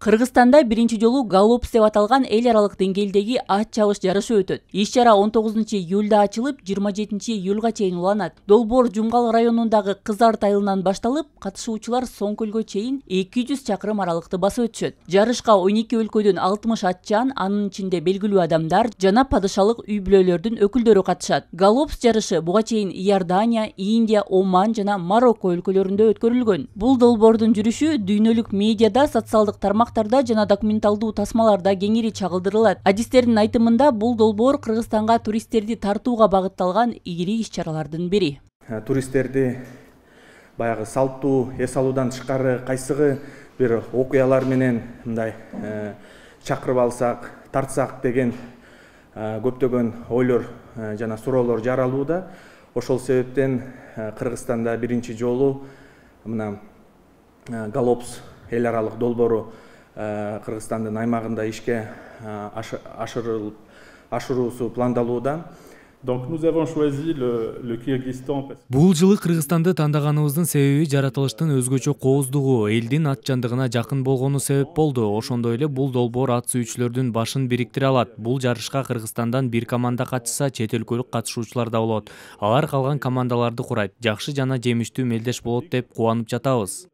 Кыргызстанда биринчи жолу Галопс деп аталган эл аралык деңгээлдеги ат чабыш жарышы өтөт. Иш-чара 19-июлда ачылып, 27-июлга чейин уланат. Долбоор Жумгал районундагы Кызарт айылынан башталып, катышуучулар Соңкөлгө чейин 200 чакырым аралыкты басып өтүшөт. Жарышка 12 өлкөдөн 60 атчан, анын ичинде белгилүү адамдар жана падышалык үй-бүлөлөрдүн өкүлдөрү катышат. Галопс жарышы буга чейин Иордания, Индия, Оман жана Марокко өлкөлөрүндө өткөрүлгөн. Бул долбоордун жүрүшү дүйнөлүк медиада, социалдык тармактарда жана документалдуу тасмаларда кеңири чагылдырылат. Адистердин айтымында бул долбоор Кыргызстанга туристтерди тартууга багытталган игири иш-чаралардын бири. Туристтерди баягы салттуу эс алуудан тышкары кайсыгы бир окуялар менен мындай чакырып алсак, тартсак деген көптөгөн ойлор жана суроолор жаралууда. Ошол себептен Кыргызстанда биринчи жолу мына Галопс эл аралык долбоору Кыргызстандын аймагында ишке ашыруусу пландалууда. Donc nous avons choisi le Kyrgyzstan. Бул жылы Кыргызстанды тандаганыбыздын себеби жаратылыштын өзгөчө кооздугу, элдин атчандыгына жакын болгону себеп болду. Ошондой эле бул долбоор ат сүйүүчүлөрдүн башын бириктире алат. Бул жарышка Кыргызстандан бир команда катышса, чет өлкөлүк катышуучулар да болот. Алар калган командаларды курайт. Жакшы жана жемиштүү мелдеш болот деп кубанып жатабыз.